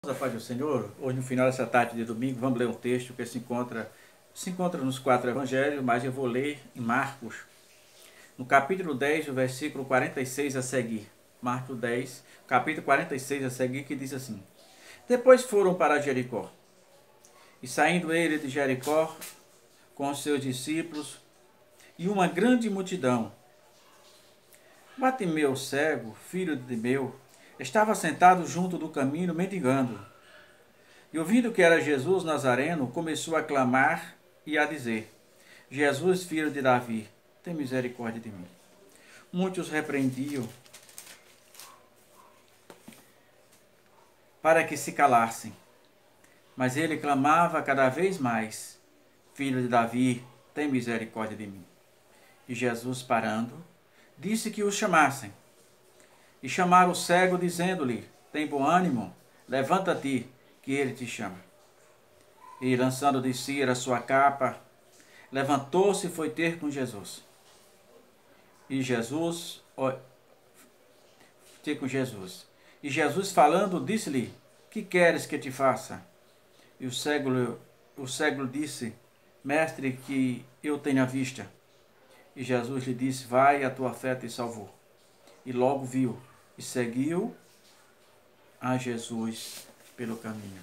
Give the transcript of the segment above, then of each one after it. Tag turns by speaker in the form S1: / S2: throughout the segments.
S1: A paz do Senhor, hoje no final dessa tarde de domingo, vamos ler um texto que se encontra nos 4 evangelhos, mas eu vou ler em Marcos, no capítulo 10, o versículo 46 a seguir. Marcos 10, capítulo 46 a seguir, que diz assim: Depois foram para Jericó, e saindo ele de Jericó com os seus discípulos e uma grande multidão, Bartimeu cego, filho de Timeu, estava sentado junto do caminho mendigando. E ouvindo que era Jesus Nazareno, começou a clamar e a dizer: Jesus, filho de Davi, tem misericórdia de mim. Muitos repreendiam para que se calassem, mas ele clamava cada vez mais: Filho de Davi, tem misericórdia de mim. E Jesus, parando, disse que os chamassem. E chamaram o cego, dizendo-lhe: Tem bom ânimo, levanta-te, que ele te chama. E lançando de si a sua capa, levantou-se e foi ter com Jesus. E Jesus falando, disse-lhe: Que queres que te faça? E o cego disse: Mestre, que eu tenha vista. E Jesus lhe disse: Vai, a tua fé te salvou. E logo viu e seguiu a Jesus pelo caminho.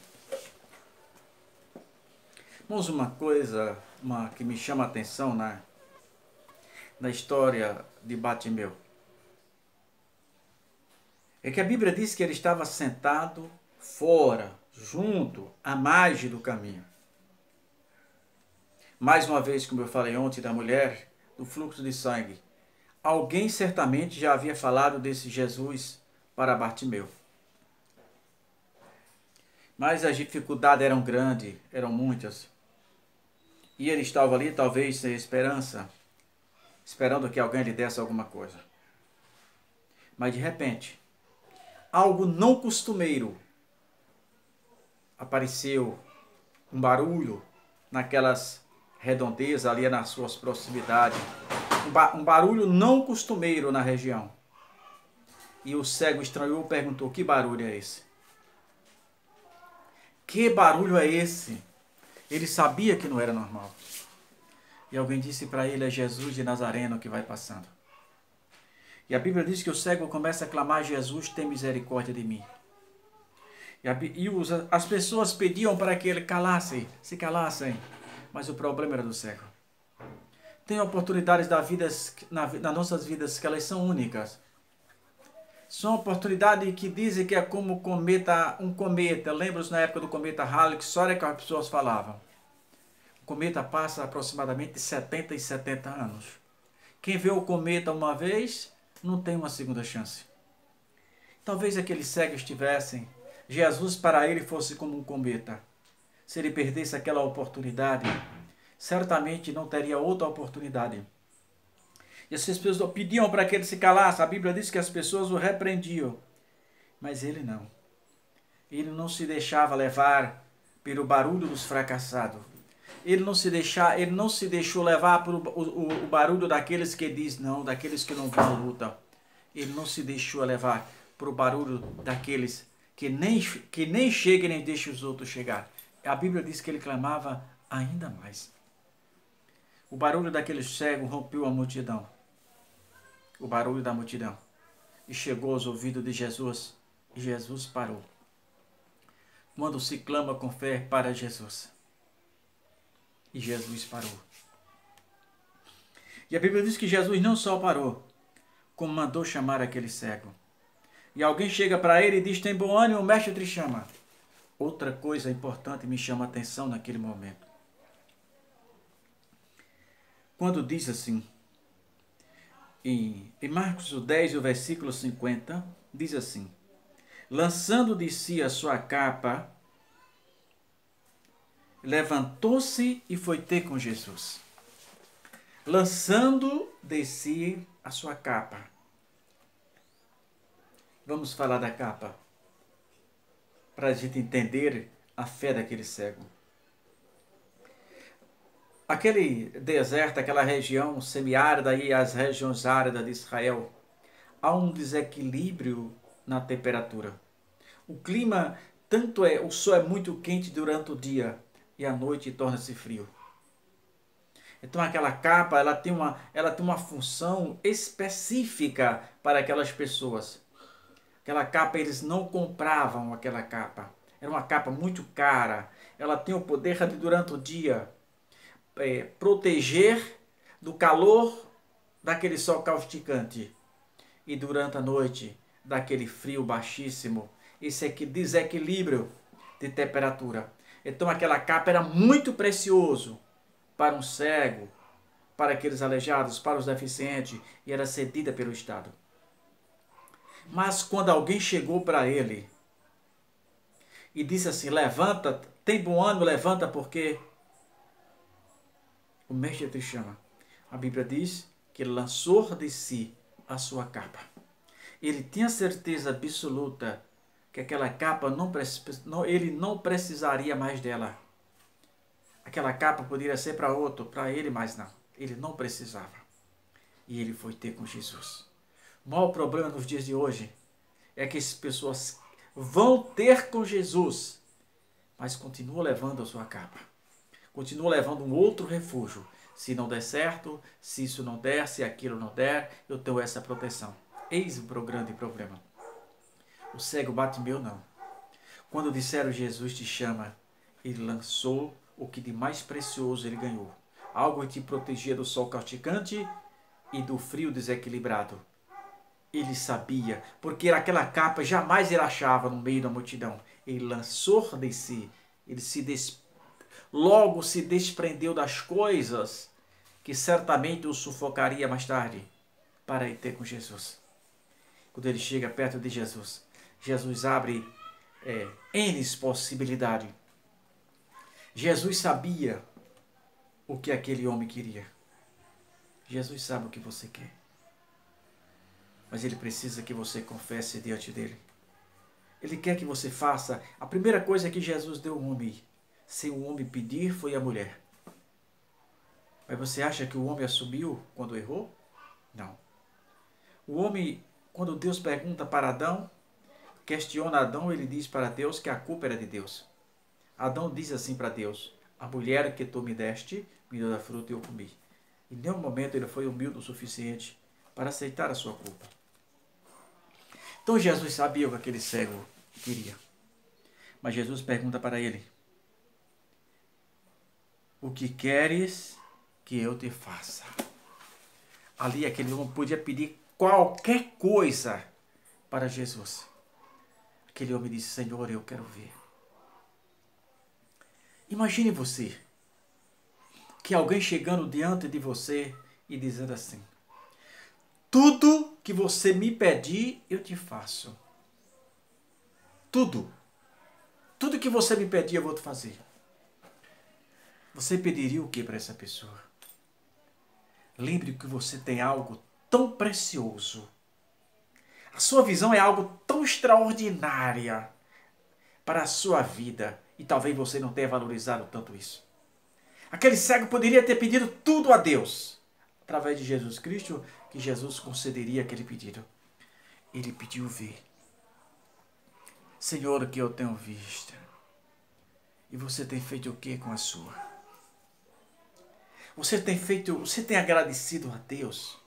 S1: Irmãos, uma coisa que me chama a atenção na história de Bartimeu é que a Bíblia diz que ele estava sentado fora, junto, à margem do caminho. Mais uma vez, como eu falei ontem da mulher do fluxo de sangue, alguém certamente já havia falado desse Jesus para Bartimeu. Mas as dificuldades eram grandes, eram muitas. E ele estava ali, talvez sem esperança, esperando que alguém lhe desse alguma coisa. Mas de repente, algo não costumeiro apareceu, um barulho naquelas redondezas ali nas suas proximidades, um barulho não costumeiro na região. E o cego estranhou e perguntou: Que barulho é esse? Que barulho é esse? Ele sabia que não era normal. E alguém disse para ele: É Jesus de Nazareno que vai passando. E a Bíblia diz que o cego começa a clamar: Jesus, tem misericórdia de mim. As pessoas pediam para que ele se calassem. Mas o problema era do cego. Tem oportunidades nas nossas vidas que elas são únicas. São oportunidades que dizem que é como um cometa. Lembra-se na época do cometa Halley, que só era que as pessoas falavam. O cometa passa aproximadamente 70 e 70 anos. Quem vê o cometa uma vez, não tem uma segunda chance. Talvez aqueles cegos tivessem, Jesus para ele fosse como um cometa. Se ele perdesse aquela oportunidade, certamente não teria outra oportunidade. E essas pessoas pediam para que ele se calasse. A Bíblia diz que as pessoas o repreendiam. Mas ele não. Ele não se deixava levar pelo barulho dos fracassados. Ele não se deixou levar por o barulho daqueles que diz não, daqueles que não vão luta. Ele não se deixou levar por o barulho daqueles que nem chegam nem deixam os outros chegar. A Bíblia diz que ele clamava ainda mais. O barulho daquele cego rompeu a multidão. O barulho da multidão. E chegou aos ouvidos de Jesus. E Jesus parou. Quando se clama com fé para Jesus. E Jesus parou. E a Bíblia diz que Jesus não só parou, como mandou chamar aquele cego. E alguém chega para ele e diz: Tem bom ânimo, o mestre te chama. Outra coisa importante me chama a atenção naquele momento. Quando diz assim, em Marcos 10, o versículo 50, diz assim: Lançando de si a sua capa, levantou-se e foi ter com Jesus. Lançando de si a sua capa. Vamos falar da capa, para a gente entender a fé daquele cego. Aquele deserto, aquela região semiárida e as regiões áridas de Israel, há um desequilíbrio na temperatura. O clima o sol é muito quente durante o dia e à noite torna-se frio. Então aquela capa, ela tem uma função específica para aquelas pessoas. Aquela capa, eles não compravam aquela capa. Era uma capa muito cara. Ela tem o poder de, durante o dia, proteger do calor daquele sol causticante. E durante a noite, daquele frio baixíssimo. Esse desequilíbrio de temperatura. Então aquela capa era muito precioso para um cego, para aqueles aleijados, para os deficientes, e era cedida pelo Estado. Mas quando alguém chegou para ele e disse assim, levanta, tem bom ânimo, levanta, porque o mestre te chama. A Bíblia diz que ele lançou de si a sua capa. Ele tinha certeza absoluta que aquela capa ele não precisaria mais dela. Aquela capa poderia ser para outro, para ele, mas não. Ele não precisava. E ele foi ter com Jesus. O maior problema nos dias de hoje é que as pessoas vão ter com Jesus, mas continuam levando a sua capa. Continuam levando um outro refúgio. Se não der certo, se isso não der, se aquilo não der, eu tenho essa proteção. Eis o grande problema. O cego Bartimeu não. Quando disseram Jesus te chama, ele lançou o que de mais precioso ele ganhou. Algo que te protegia do sol causticante e do frio desequilibrado. Ele sabia, porque aquela capa jamais ele achava no meio da multidão. Ele lançou de si, ele logo se desprendeu das coisas que certamente o sufocaria mais tarde para ir ter com Jesus. Quando ele chega perto de Jesus, Jesus abre N possibilidades. Jesus sabia o que aquele homem queria. Jesus sabe o que você quer. Mas ele precisa que você confesse diante dele. Ele quer que você faça. A primeira coisa que Jesus deu ao homem, sem o homem pedir, foi a mulher. Mas você acha que o homem assumiu quando errou? Não. O homem, quando Deus pergunta para Adão, questiona Adão, ele diz para Deus que a culpa era de Deus. Adão diz assim para Deus, a mulher que tu me deste, me deu da fruta e eu comi. Em nenhum momento ele foi humilde o suficiente para aceitar a sua culpa. Então Jesus sabia o que aquele cego queria. Mas Jesus pergunta para ele, o que queres que eu te faça? Ali aquele homem podia pedir qualquer coisa para Jesus. Aquele homem disse, Senhor, eu quero ver. Imagine você, que alguém chegando diante de você e dizendo assim, tudo que você me pedir, eu te faço. Tudo. Tudo que você me pedir, eu vou te fazer. Você pediria o que para essa pessoa? Lembre que você tem algo tão precioso. A sua visão é algo tão extraordinária para a sua vida. E talvez você não tenha valorizado tanto isso. Aquele cego poderia ter pedido tudo a Deus. Através de Jesus Cristo, que Jesus concederia aquele pedido. Ele pediu ver. Senhor, o que eu tenho visto. E você tem feito o que com a sua? Você tem agradecido a Deus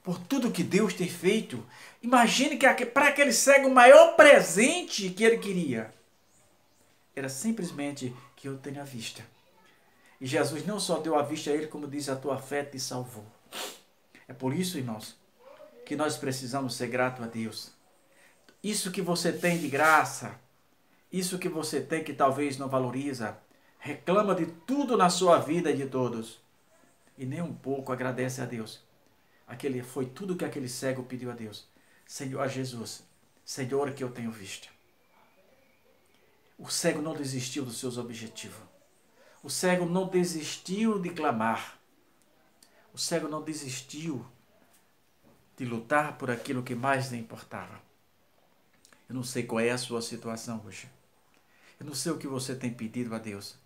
S1: por tudo que Deus tem feito? Imagine que para aquele cego o maior presente que ele queria era simplesmente que eu tenha vista. E Jesus não só deu a vista a ele, como diz, a tua fé te salvou. É por isso, irmãos, que nós precisamos ser gratos a Deus. Isso que você tem de graça, isso que você tem que talvez não valoriza, reclama de tudo na sua vida e de todos. E nem um pouco agradece a Deus. Foi tudo que aquele cego pediu a Deus. Senhor, a Jesus, Senhor, que eu tenho visto. O cego não desistiu dos seus objetivos. O cego não desistiu de clamar. O cego não desistiu de lutar por aquilo que mais lhe importava. Eu não sei qual é a sua situação hoje. Eu não sei o que você tem pedido a Deus.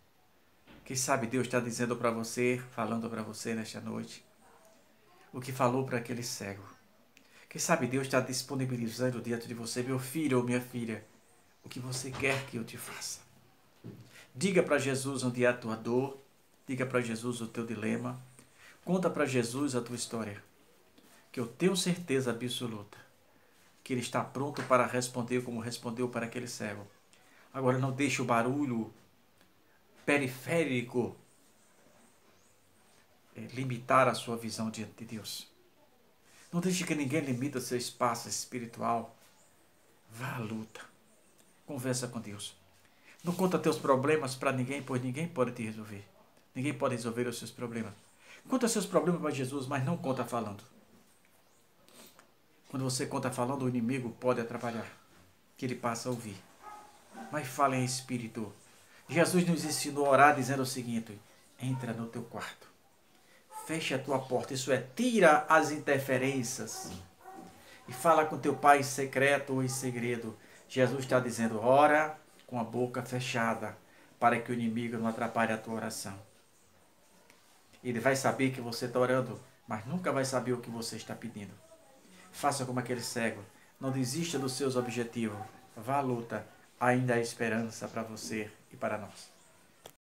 S1: Quem sabe Deus está dizendo para você, falando para você nesta noite, o que falou para aquele cego. Quem sabe Deus está disponibilizando diante de você, meu filho ou minha filha, o que você quer que eu te faça. Diga para Jesus onde é a tua dor, diga para Jesus o teu dilema, conta para Jesus a tua história, que eu tenho certeza absoluta que Ele está pronto para responder como respondeu para aquele cego. Agora não deixe o barulho periférico limitar a sua visão diante de Deus. Não deixe que ninguém limite o seu espaço espiritual. Vá à luta. Conversa com Deus. Não conta teus problemas para ninguém, pois ninguém pode te resolver. Ninguém pode resolver os seus problemas. Conta seus problemas para Jesus, mas não conta falando. Quando você conta falando, o inimigo pode atrapalhar, que ele passa a ouvir. Mas fale em espírito. Jesus nos ensinou a orar dizendo o seguinte: entra no teu quarto, fecha a tua porta, isso é, tira as interferências e fala com teu pai em secreto ou em segredo. Jesus está dizendo, ora com a boca fechada, para que o inimigo não atrapalhe a tua oração. Ele vai saber que você está orando, mas nunca vai saber o que você está pedindo. Faça como aquele cego, não desista dos seus objetivos, vá à luta, ainda há esperança para você e para nós.